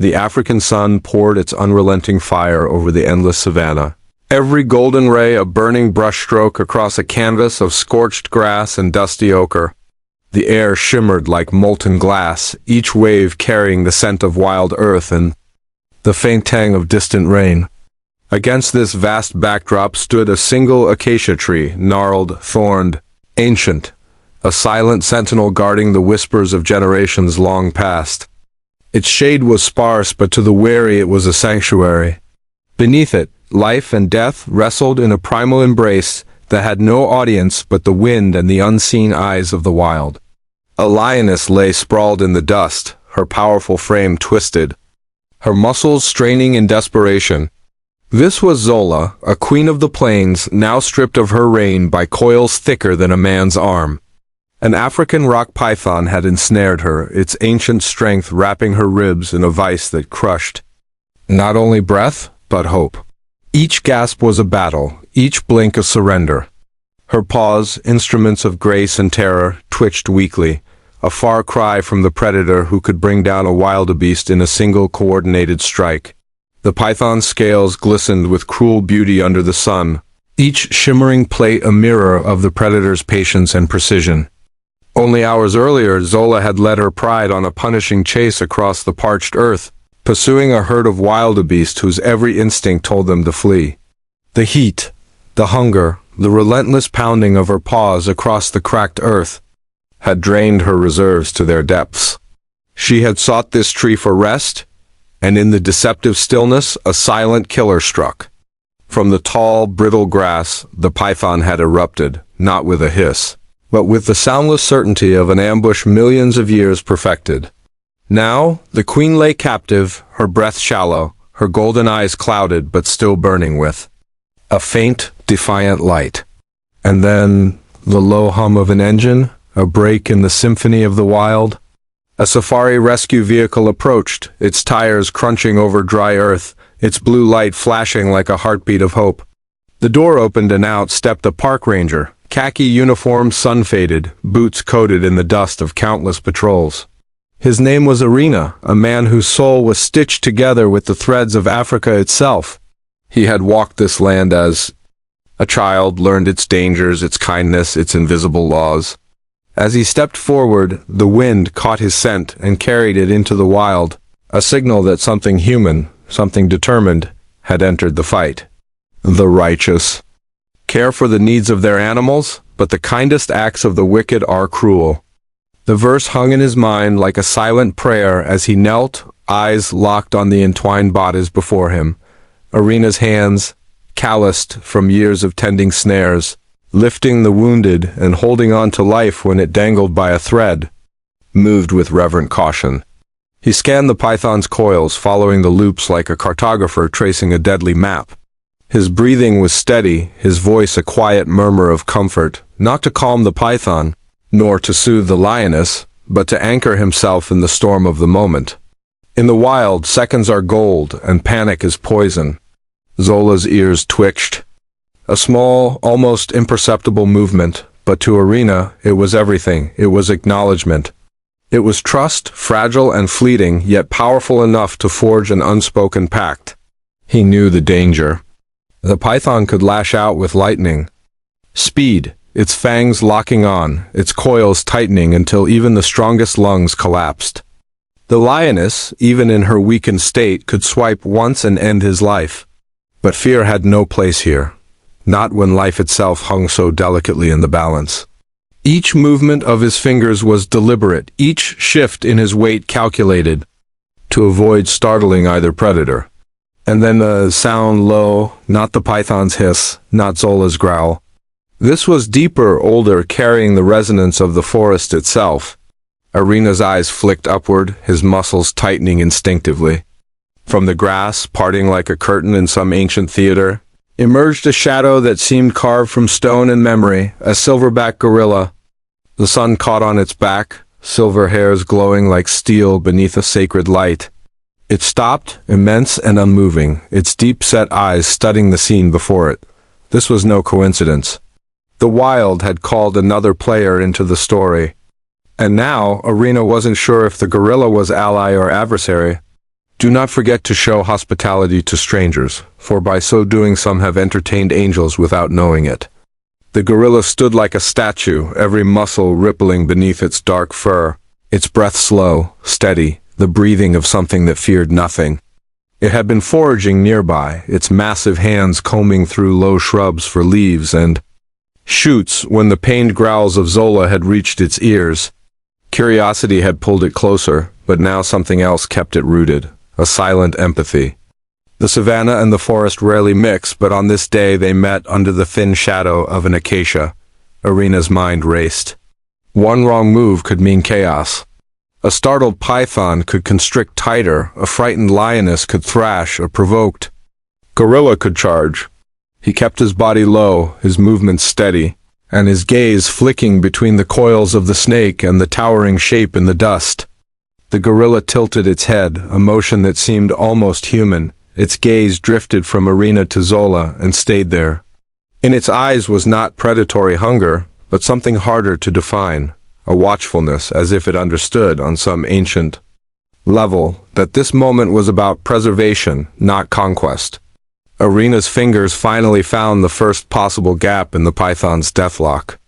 The African sun poured its unrelenting fire over the endless savanna. Every golden ray a burning brushstroke across a canvas of scorched grass and dusty ochre. The air shimmered like molten glass, each wave carrying the scent of wild earth and the faint tang of distant rain. Against this vast backdrop stood a single acacia tree, gnarled, thorned, ancient, a silent sentinel guarding the whispers of generations long past. Its shade was sparse, but to the wary it was a sanctuary. Beneath it, life and death wrestled in a primal embrace that had no audience but the wind and the unseen eyes of the wild. A lioness lay sprawled in the dust, her powerful frame twisted, her muscles straining in desperation. This was Zola, a queen of the plains, now stripped of her reign by coils thicker than a man's arm. An African rock python had ensnared her, its ancient strength wrapping her ribs in a vice that crushed not only breath, but hope. Each gasp was a battle, each blink a surrender. Her paws, instruments of grace and terror, twitched weakly, a far cry from the predator who could bring down a wildebeest in a single coordinated strike. The python's scales glistened with cruel beauty under the sun, each shimmering plate a mirror of the predator's patience and precision. Only hours earlier, Zola had led her pride on a punishing chase across the parched earth, pursuing a herd of wildebeest whose every instinct told them to flee. The heat, the hunger, the relentless pounding of her paws across the cracked earth had drained her reserves to their depths. She had sought this tree for rest, and in the deceptive stillness, a silent killer struck. From the tall, brittle grass, the python had erupted, not with a hiss, but with the soundless certainty of an ambush millions of years perfected. Now, the queen lay captive, her breath shallow, her golden eyes clouded but still burning with a faint, defiant light. And then, the low hum of an engine, a break in the symphony of the wild. A safari rescue vehicle approached, its tires crunching over dry earth, its blue light flashing like a heartbeat of hope. The door opened and out stepped a park ranger, khaki uniform sun-faded, boots coated in the dust of countless patrols. His name was Arena, a man whose soul was stitched together with the threads of Africa itself. He had walked this land as a child, learned its dangers, its kindness, its invisible laws. As he stepped forward, the wind caught his scent and carried it into the wild, a signal that something human, something determined, had entered the fight. The righteous care for the needs of their animals, but the kindest acts of the wicked are cruel. The verse hung in his mind like a silent prayer as he knelt, eyes locked on the entwined bodies before him. Arena's hands, calloused from years of tending snares, lifting the wounded and holding on to life when it dangled by a thread, moved with reverent caution. He scanned the python's coils, following the loops like a cartographer tracing a deadly map. His breathing was steady, his voice a quiet murmur of comfort, not to calm the python, nor to soothe the lioness, but to anchor himself in the storm of the moment. In the wild, seconds are gold, and panic is poison. Zola's ears twitched. A small, almost imperceptible movement, but to Arena, it was everything. It was acknowledgement. It was trust, fragile and fleeting, yet powerful enough to forge an unspoken pact. He knew the danger. The python could lash out with lightning. Speed, its fangs locking on, its coils tightening until even the strongest lungs collapsed. The lioness, even in her weakened state, could swipe once and end his life. But fear had no place here. Not when life itself hung so delicately in the balance. Each movement of his fingers was deliberate, each shift in his weight calculated, to avoid startling either predator. And then the sound low, not the python's hiss, not Zola's growl. This was deeper, older, carrying the resonance of the forest itself. Arena's eyes flicked upward, his muscles tightening instinctively. From the grass, parting like a curtain in some ancient theater, emerged a shadow that seemed carved from stone and memory, a silverback gorilla. The sun caught on its back, silver hairs glowing like steel beneath a sacred light. It stopped, immense and unmoving, its deep-set eyes studying the scene before it. This was no coincidence. The wild had called another player into the story. And now, Arena wasn't sure if the gorilla was ally or adversary. Do not forget to show hospitality to strangers, for by so doing some have entertained angels without knowing it. The gorilla stood like a statue, every muscle rippling beneath its dark fur, its breath slow, steady, the breathing of something that feared nothing. It had been foraging nearby, its massive hands combing through low shrubs for leaves and shoots when the pained growls of Zola had reached its ears. Curiosity had pulled it closer, but now something else kept it rooted, a silent empathy. The savannah and the forest rarely mix, but on this day they met under the thin shadow of an acacia. Irina's mind raced. One wrong move could mean chaos. A startled python could constrict tighter, a frightened lioness could thrash, a provoked gorilla could charge. He kept his body low, his movements steady, and his gaze flicking between the coils of the snake and the towering shape in the dust. The gorilla tilted its head, a motion that seemed almost human. Its gaze drifted from Irina to Zola and stayed there. In its eyes was not predatory hunger, but something harder to define, a watchfulness as if it understood on some ancient level that this moment was about preservation, not conquest. Irina's fingers finally found the first possible gap in the python's deathlock.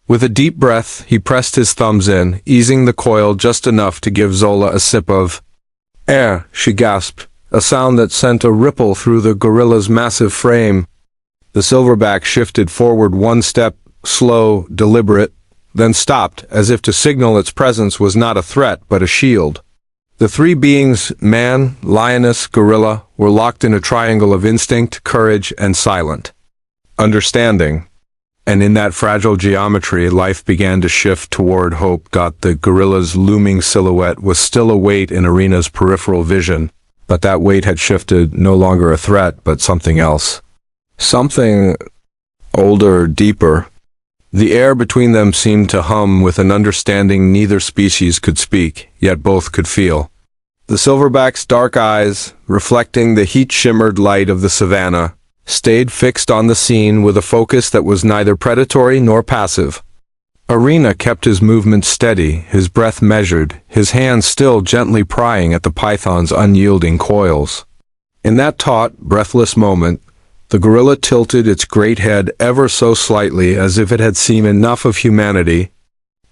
With a deep breath, he pressed his thumbs in, easing the coil just enough to give Zola a sip of air. She gasped, a sound that sent a ripple through the gorilla's massive frame. The silverback shifted forward one step, slow, deliberate, then stopped, as if to signal its presence was not a threat but a shield. The three beings, man, lioness, gorilla, were locked in a triangle of instinct, courage, and silent understanding. And in that fragile geometry, life began to shift toward hope. The gorilla's looming silhouette was still a weight in Irina's peripheral vision, but that weight had shifted, no longer a threat, but something else. Something older, deeper. The air between them seemed to hum with an understanding neither species could speak, yet both could feel. The silverback's dark eyes, reflecting the heat-shimmered light of the savannah, stayed fixed on the scene with a focus that was neither predatory nor passive. Irina kept his movements steady, his breath measured, his hands still gently prying at the python's unyielding coils. In that taut, breathless moment, the gorilla tilted its great head ever so slightly as if it had seen enough of humanity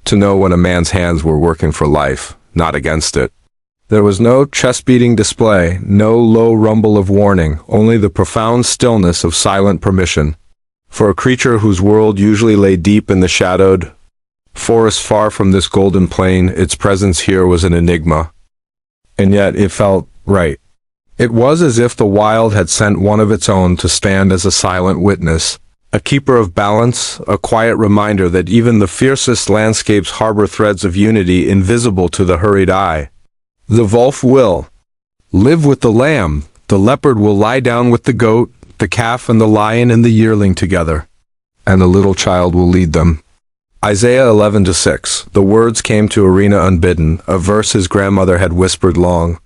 to know when a man's hands were working for life, not against it. There was no chest-beating display, no low rumble of warning, only the profound stillness of silent permission. For a creature whose world usually lay deep in the shadowed forest far from this golden plain, its presence here was an enigma. And yet it felt right. It was as if the wild had sent one of its own to stand as a silent witness, a keeper of balance, a quiet reminder that even the fiercest landscapes harbor threads of unity invisible to the hurried eye. The wolf will live with the lamb, the leopard will lie down with the goat, the calf and the lion and the yearling together, and the little child will lead them. Isaiah 11:6. The words came to Irina unbidden, a verse his grandmother had whispered long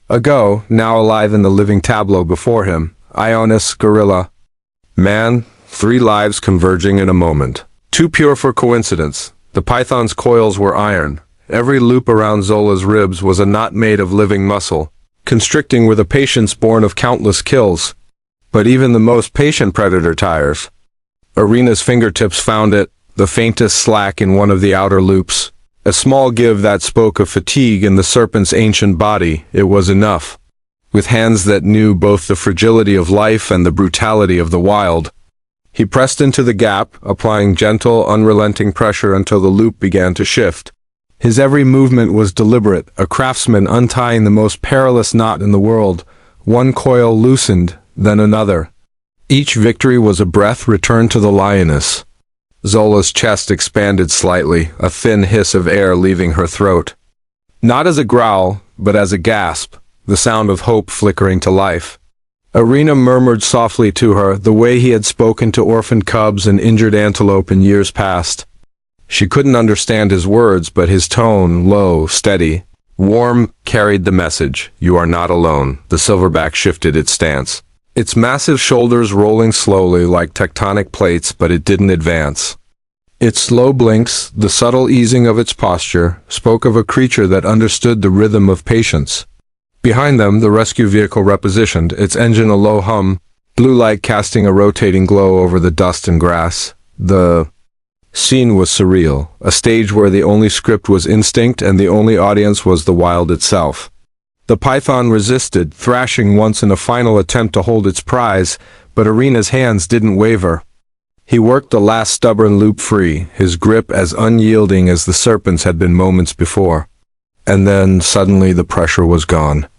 ago, now alive in the living tableau before him. Ionis, gorilla, man, three lives converging in a moment. Too pure for coincidence. The python's coils were iron. Every loop around Zola's ribs was a knot made of living muscle, constricting with a patience born of countless kills. But even the most patient predator tires. Irina's fingertips found it, the faintest slack in one of the outer loops. A small give that spoke of fatigue in the serpent's ancient body. It was enough. With hands that knew both the fragility of life and the brutality of the wild, he pressed into the gap, applying gentle, unrelenting pressure until the loop began to shift. His every movement was deliberate, a craftsman untying the most perilous knot in the world. One coil loosened, then another. Each victory was a breath returned to the lioness. Zola's chest expanded slightly, a thin hiss of air leaving her throat. Not as a growl, but as a gasp, the sound of hope flickering to life. Irina murmured softly to her, the way he had spoken to orphaned cubs and injured antelope in years past. She couldn't understand his words, but his tone, low, steady, warm, carried the message. You are not alone. The silverback shifted its stance, its massive shoulders rolling slowly like tectonic plates, but it didn't advance. Its slow blinks, the subtle easing of its posture, spoke of a creature that understood the rhythm of patience. Behind them, the rescue vehicle repositioned, its engine a low hum, blue light casting a rotating glow over the dust and grass. The scene was surreal, a stage where the only script was instinct and the only audience was the wild itself. The python resisted, thrashing once in a final attempt to hold its prize, but Irina's hands didn't waver. He worked the last stubborn loop free, his grip as unyielding as the serpent's had been moments before. And then, suddenly, the pressure was gone.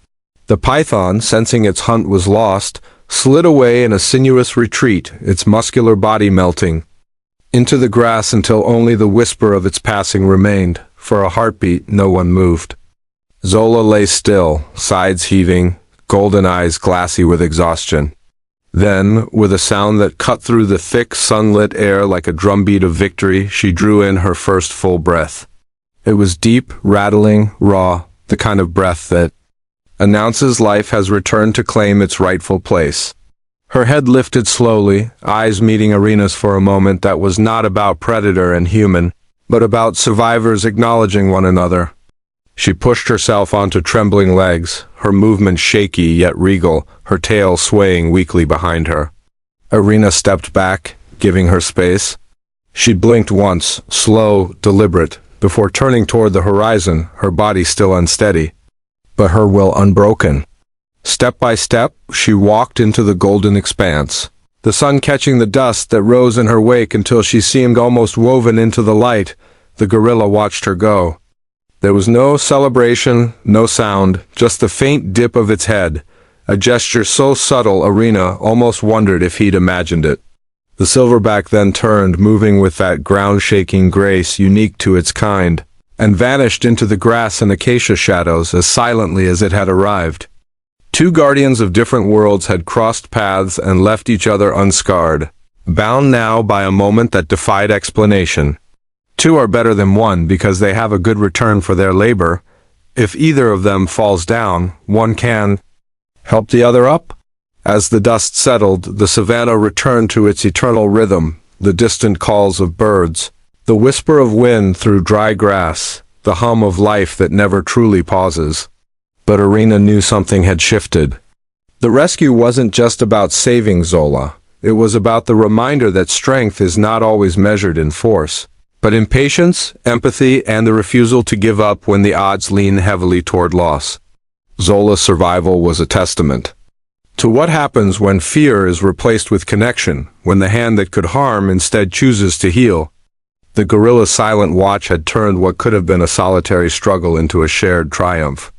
The python, sensing its hunt was lost, slid away in a sinuous retreat, its muscular body melting into the grass until only the whisper of its passing remained. For a heartbeat, no one moved. Zola lay still, sides heaving, golden eyes glassy with exhaustion. Then, with a sound that cut through the thick, sunlit air like a drumbeat of victory, she drew in her first full breath. It was deep, rattling, raw, the kind of breath that announces life has returned to claim its rightful place. Her head lifted slowly, eyes meeting Irina's for a moment that was not about predator and human, but about survivors acknowledging one another. She pushed herself onto trembling legs, her movement shaky yet regal, her tail swaying weakly behind her. Irina stepped back, giving her space. She blinked once, slow, deliberate, before turning toward the horizon, her body still unsteady, but her will unbroken. Step by step, she walked into the golden expanse, the sun catching the dust that rose in her wake until she seemed almost woven into the light. The gorilla watched her go. There was no celebration, no sound, just the faint dip of its head, a gesture so subtle Irina almost wondered if he'd imagined it. The silverback then turned, moving with that ground-shaking grace unique to its kind, and vanished into the grass and acacia shadows as silently as it had arrived. Two guardians of different worlds had crossed paths and left each other unscarred, bound now by a moment that defied explanation. Two are better than one because they have a good return for their labor. If either of them falls down, one can help the other up. As the dust settled, the savannah returned to its eternal rhythm, the distant calls of birds, the whisper of wind through dry grass, the hum of life that never truly pauses. But Irina knew something had shifted. The rescue wasn't just about saving Zola. It was about the reminder that strength is not always measured in force, but in patience, empathy, and the refusal to give up when the odds lean heavily toward loss. Zola's survival was a testament to what happens when fear is replaced with connection, when the hand that could harm instead chooses to heal. The gorilla's silent watch had turned what could have been a solitary struggle into a shared triumph.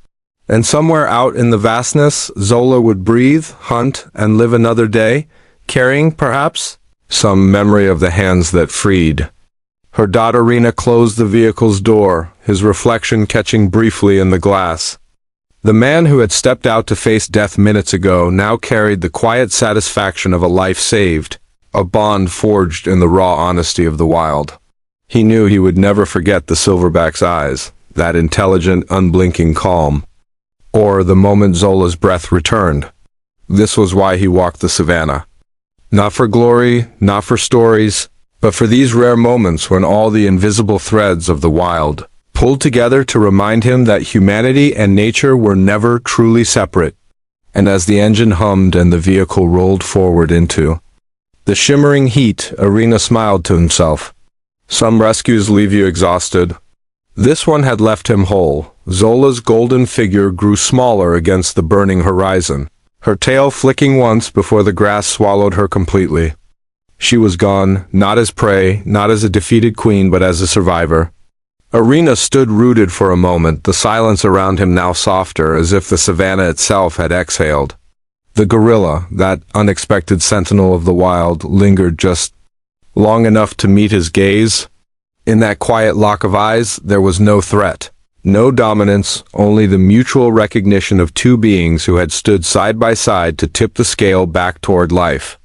And somewhere out in the vastness, Zola would breathe, hunt, and live another day, carrying, perhaps, some memory of the hands that freed. Her daughter Irina closed the vehicle's door, his reflection catching briefly in the glass. The man who had stepped out to face death minutes ago now carried the quiet satisfaction of a life saved, a bond forged in the raw honesty of the wild. He knew he would never forget the silverback's eyes, that intelligent, unblinking calm, or the moment Zola's breath returned. This was why he walked the savannah. Not for glory, not for stories, but for these rare moments when all the invisible threads of the wild pulled together to remind him that humanity and nature were never truly separate. And as the engine hummed and the vehicle rolled forward into the shimmering heat, Irina smiled to himself. Some rescues leave you exhausted. This one had left him whole. Zola's golden figure grew smaller against the burning horizon, her tail flicking once before the grass swallowed her completely. She was gone, not as prey, not as a defeated queen, but as a survivor. Irina stood rooted for a moment, the silence around him now softer, as if the savannah itself had exhaled. The gorilla, that unexpected sentinel of the wild, lingered just long enough to meet his gaze. In that quiet lock of eyes, there was no threat, no dominance, only the mutual recognition of two beings who had stood side by side to tip the scale back toward life.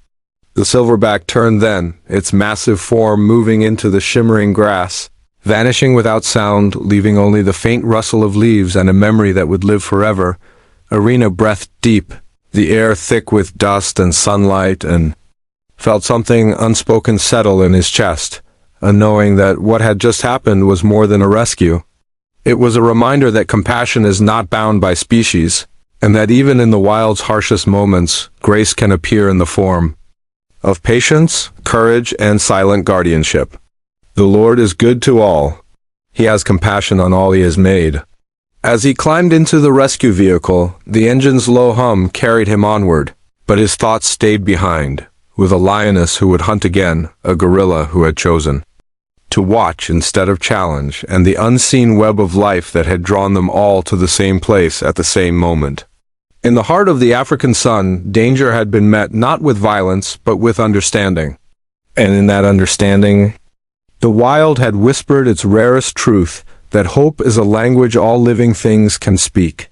The silverback turned then, its massive form moving into the shimmering grass, vanishing without sound, leaving only the faint rustle of leaves and a memory that would live forever. Irina breathed deep, the air thick with dust and sunlight, and felt something unspoken settle in his chest, a knowing that what had just happened was more than a rescue. It was a reminder that compassion is not bound by species, and that even in the wild's harshest moments, grace can appear in the form of patience, courage, and silent guardianship. The Lord is good to all. He has compassion on all he has made. As he climbed into the rescue vehicle, the engine's low hum carried him onward, but his thoughts stayed behind, with a lioness who would hunt again, a gorilla who had chosen to watch instead of challenge, and the unseen web of life that had drawn them all to the same place at the same moment. In the heart of the African sun, danger had been met not with violence, but with understanding. And in that understanding, the wild had whispered its rarest truth, that hope is a language all living things can speak.